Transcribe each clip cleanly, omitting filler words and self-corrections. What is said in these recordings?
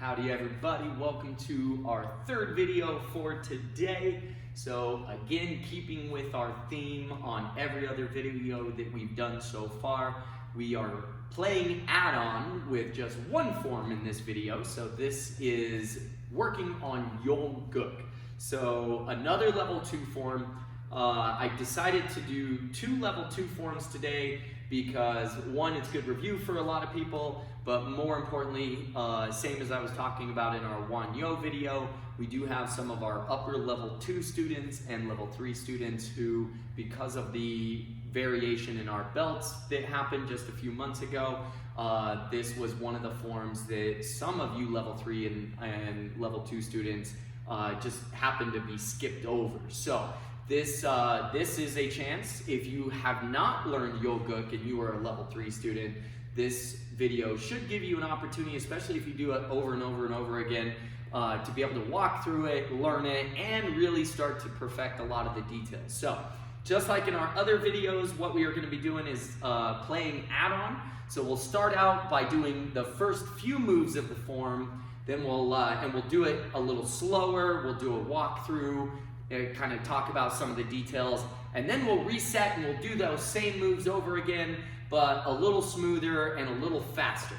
Howdy everybody, welcome to our third video for today. So again, keeping with our theme on every other video that we've done so far, we are playing add-on with just one form in this video. So this is working on Yul Guk. So another level 2 form. I decided to do 2 level 2 forms today because one, it's good review for a lot of people, but more importantly, same as I was talking about in our Wan Yo video, we do have some of our upper level 2 students and level 3 students who, because of the variation in our belts that happened just a few months ago, this was one of the forms that some of you level 3 and level 2 students just happened to be skipped over. So this is a chance. If you have not learned Yul Guk and you are a level 3 student, this video should give you an opportunity, especially if you do it over and over and over again, to be able to walk through it, learn it, and really start to perfect a lot of the details. So just like in our other videos, what we are going to be doing is playing add-on. So we'll start out by doing the first few moves of the form, then we'll do it a little slower. We'll do a walkthrough, kind of talk about some of the details, and then we'll reset and we'll do those same moves over again, but a little smoother and a little faster.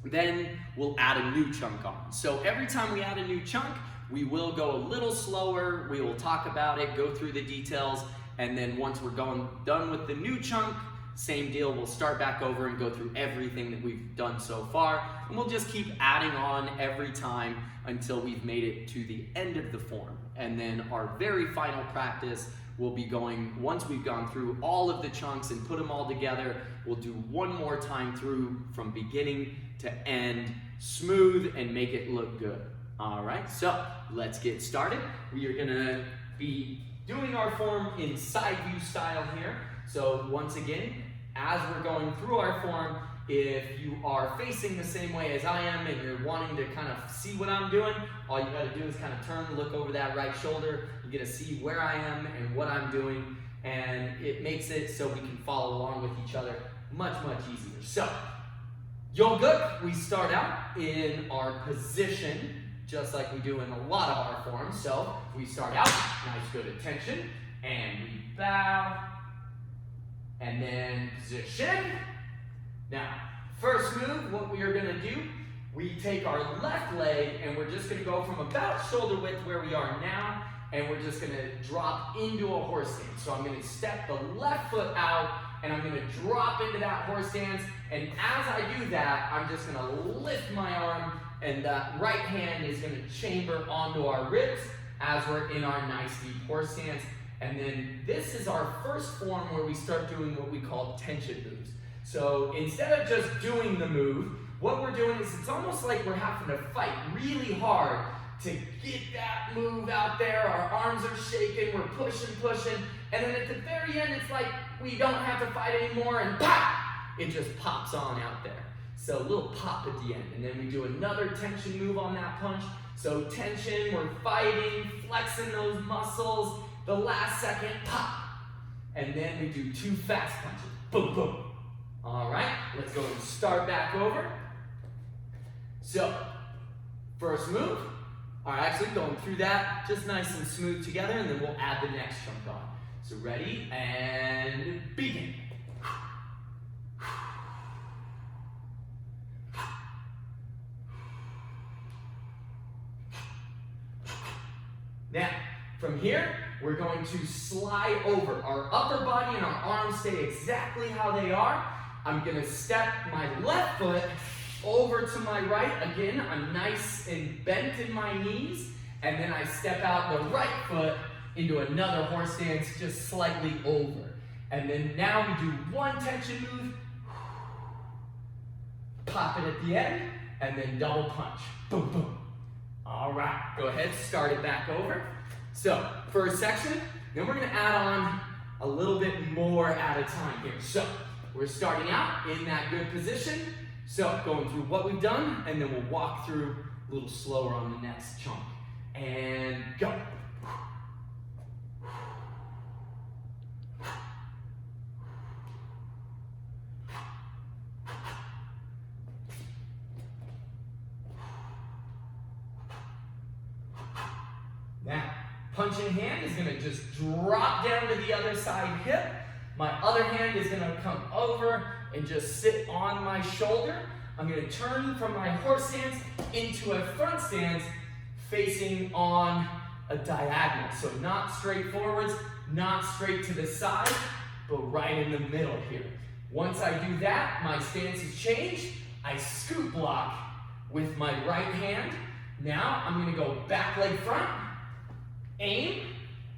Then we'll add a new chunk on. So every time we add a new chunk, we will go a little slower, we will talk about it, go through the details, and then once we're done with the new chunk, same deal, we'll start back over and go through everything that we've done so far, and we'll just keep adding on every time until we've made it to the end of the form. And then our very final practice will be going, once we've gone through all of the chunks and put them all together, we'll do one more time through from beginning to end, smooth, and make it look good. All right, so let's get started. We are gonna be doing our form in side view style here. So once again, as we're going through our form, if you are facing the same way as I am and you're wanting to kind of see what I'm doing, all you gotta do is kind of turn, look over that right shoulder. You get to see where I am and what I'm doing, and it makes it so we can follow along with each other much, much easier. So, Yul Guk, we start out in our position, just like we do in a lot of our forms. So, we start out, nice good attention, and we bow, and then position. Now, first move, what we are going to do, we take our left leg and we're just going to go from about shoulder width where we are now, and we're just going to drop into a horse stance. So I'm going to step the left foot out and I'm going to drop into that horse stance, and as I do that, I'm just going to lift my arm, and that right hand is going to chamber onto our ribs as we're in our nice deep horse stance. And then this is our first form where we start doing what we call tension moves. So instead of just doing the move, what we're doing is it's almost like we're having to fight really hard to get that move out there. Our arms are shaking, we're pushing, and then at the very end, it's like we don't have to fight anymore, and pop! It just pops on out there. So a little pop at the end, and then we do another tension move on that punch. So tension, we're fighting, flexing those muscles, the last second, pop! And then we do 2 fast punches, boom, boom. All right, let's go and start back over. So, first move, actually going through that just nice and smooth together, and then we'll add the next chunk on. So ready, and begin. Now, from here, we're going to slide over. Our upper body and our arms stay exactly how they are. I'm going to step my left foot over to my right. Again, I'm nice and bent in my knees. And then I step out the right foot into another horse stance, just slightly over. And then now we do one tension move. Pop it at the end, and then double punch. Boom, boom. All right, go ahead, start it back over. So, first section, then we're going to add on a little bit more at a time here. So, we're starting out in that good position. So, going through what we've done, and then we'll walk through a little slower on the next chunk. And go. punching hand is gonna just drop down to the other side hip. My other hand is gonna come over and just sit on my shoulder. I'm gonna turn from my horse stance into a front stance facing on a diagonal. So not straight forwards, not straight to the side, but right in the middle here. Once I do that, my stance is changed. I scoop block with my right hand. Now I'm gonna go back leg front, aim,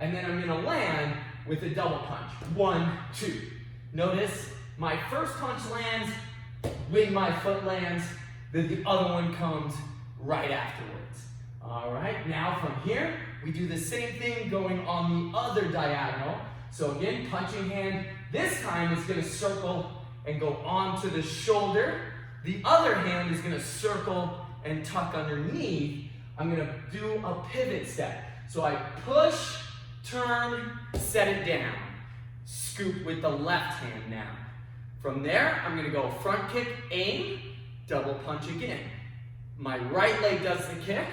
and then I'm gonna land with a double punch. 1, 2. Notice my first punch lands when my foot lands, then the other one comes right afterwards. All right, now from here, we do the same thing going on the other diagonal. So again, punching hand, this time is gonna circle and go onto the shoulder. The other hand is gonna circle and tuck underneath. I'm gonna do a pivot step. So I push, turn, set it down. Scoop with the left hand now. From there, I'm gonna go front kick, aim, double punch again. My right leg does the kick,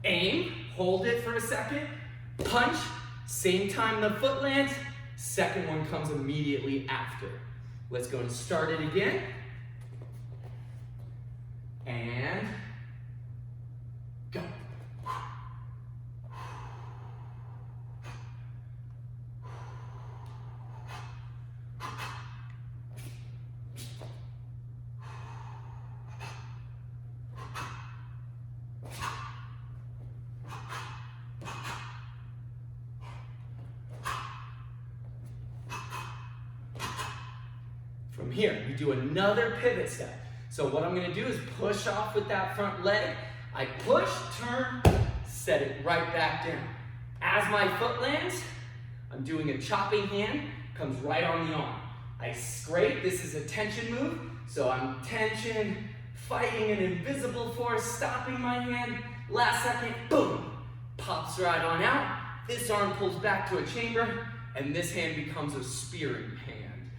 aim, hold it for a second, punch, same time the foot lands, second one comes immediately after. Let's go and start it again. And go. From here, we do another pivot step. So what I'm gonna do is push off with that front leg. I push, turn, set it right back down. As my foot lands, I'm doing a chopping hand, comes right on the arm. I scrape, this is a tension move, so I'm tension, fighting an invisible force, stopping my hand, last second, boom, pops right on out. This arm pulls back to a chamber, and this hand becomes a spearing hand.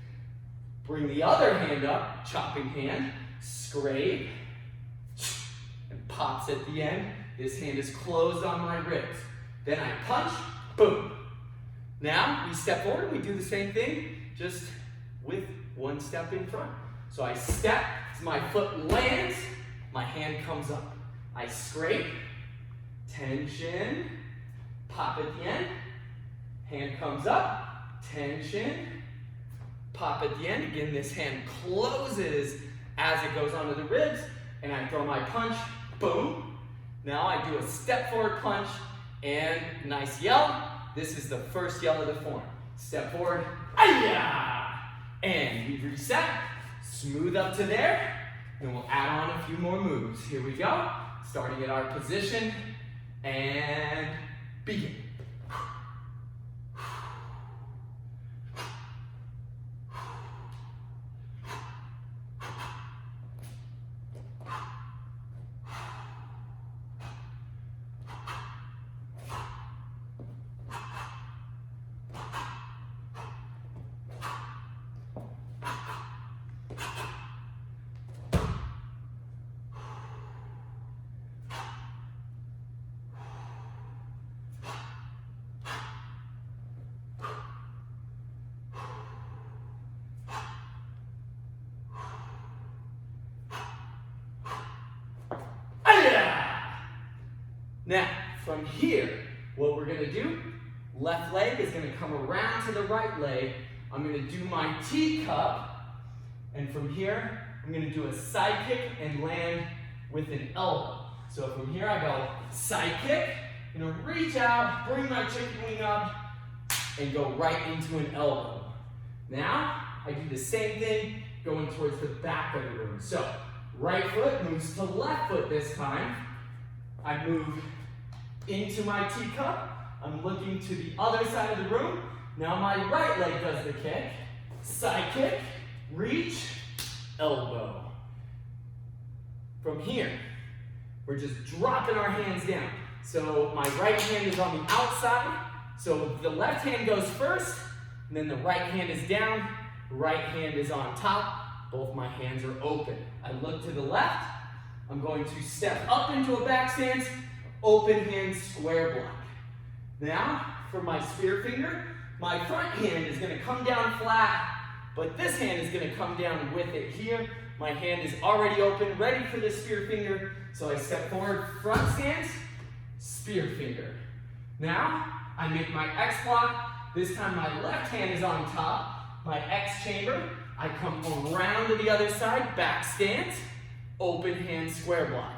Bring the other hand up, chopping hand, scrape, and pops at the end. This hand is closed on my ribs. Then I punch, boom. Now we step forward, we do the same thing, just with one step in front. So I step, as my foot lands, my hand comes up. I scrape, tension, pop at the end, hand comes up, tension, pop at the end. Again, this hand closes as it goes onto the ribs, and I throw my punch, boom. Now I do a step forward punch, and nice yell. This is the first yell of the form. Step forward, ayah! And we reset, smooth up to there, and we'll add on a few more moves. Here we go, starting at our position, and begin. Now, from here, what we're gonna do, left leg is gonna come around to the right leg. I'm gonna do my teacup, and from here, I'm gonna do a side kick and land with an elbow. So from here, I go side kick, I'm gonna reach out, bring my chicken wing up, and go right into an elbow. Now, I do the same thing, going towards the back of the room. So, right foot moves to left foot this time. I move into my teacup. I'm looking to the other side of the room. Now my right leg does the kick. Side kick, reach, elbow. From here, we're just dropping our hands down. So my right hand is on the outside. So the left hand goes first, and then the right hand is down, right hand is on top. Both my hands are open. I look to the left. I'm going to step up into a back stance, open hand square block. Now, for my spear finger, my front hand is gonna come down flat, but this hand is gonna come down with it here. My hand is already open, ready for the spear finger. So I step forward, front stance, spear finger. Now, I make my X block. This time my left hand is on top, my X chamber. I come around to the other side, back stance, open hand square block.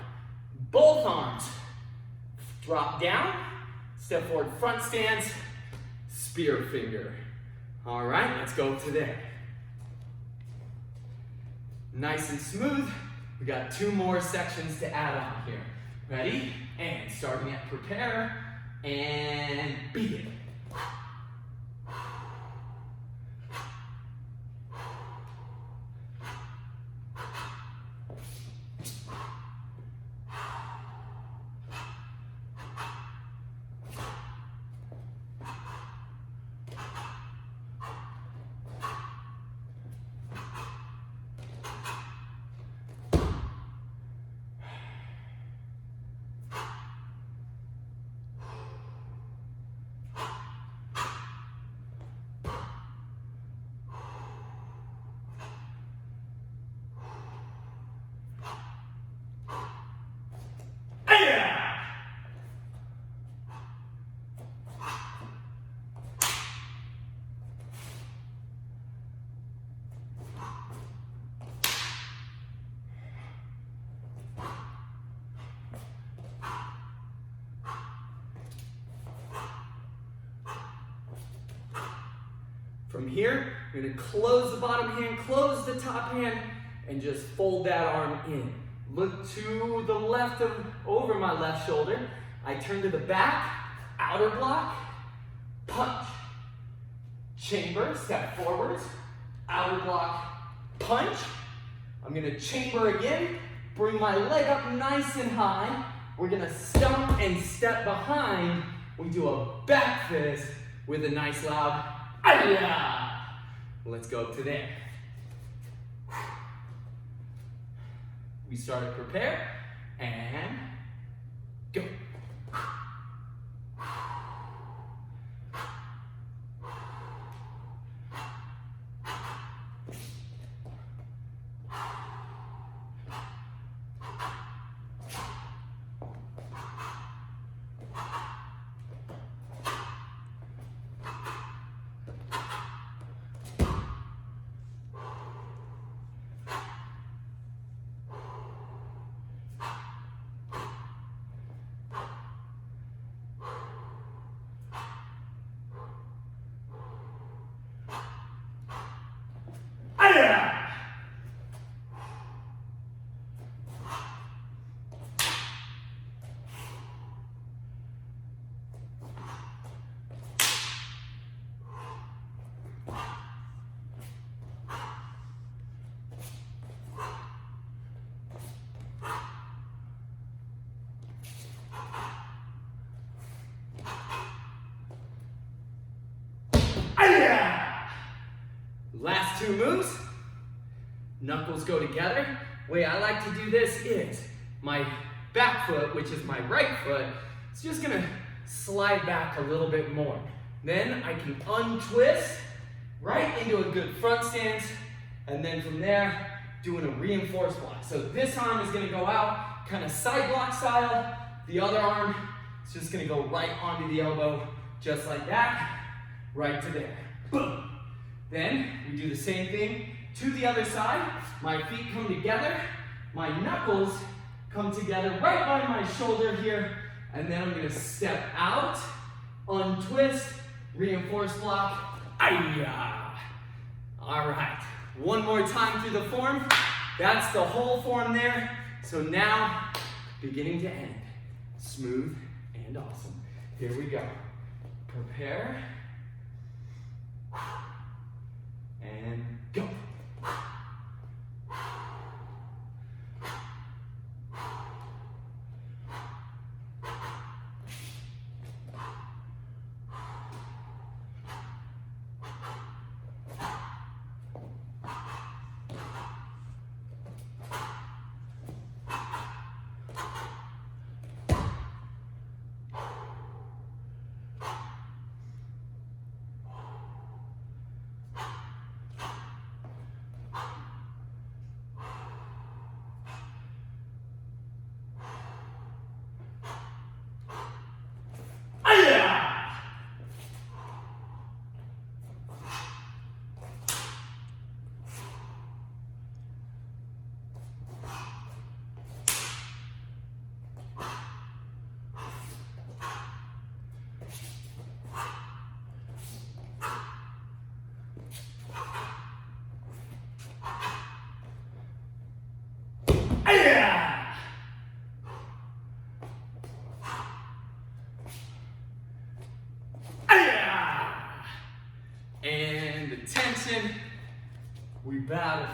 Both arms drop down, step forward, front stance, spear finger. All right, let's go to there. Nice and smooth. We got 2 more sections to add on here. Ready? And starting at prepare and begin. From here, you're gonna close the bottom hand, close the top hand, and just fold that arm in. Look to the left over my left shoulder. I turn to the back, outer block, punch. Chamber, step forwards, outer block, punch. I'm gonna chamber again, bring my leg up nice and high. We're gonna stomp and step behind. We do a back fist with a nice loud "Ay-ya!" Let's go to there. We start to prepare and go. Last 2 moves, knuckles go together. Way I like to do this is my back foot, which is my right foot, it's just gonna slide back a little bit more. Then I can untwist right into a good front stance, and then from there, doing a reinforced block. So this arm is gonna go out, kind of side block style. The other arm is just gonna go right onto the elbow, just like that, right to there. Boom. Then we do the same thing to the other side. My feet come together, my knuckles come together right by my shoulder here, and then I'm gonna step out, untwist, reinforce block, ay-ya. All right, one more time through the form. That's the whole form there. So now, beginning to end, smooth and awesome. Here we go. Prepare. And go.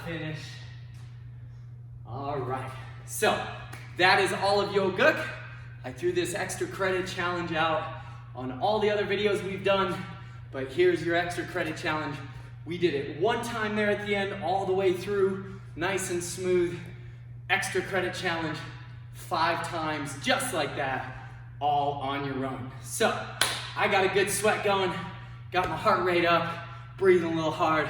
finish. All right, so that is all of Yul Guk. I threw this extra credit challenge out on all the other videos we've done, but here's your extra credit challenge. We did it one time there at the end, all the way through, nice and smooth. Extra credit challenge 5 times, just like that, all on your own. So, I got a good sweat going, got my heart rate up, breathing a little hard,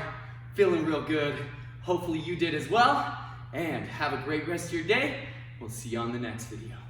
feeling real good. Hopefully you did as well, and have a great rest of your day. We'll see you on the next video.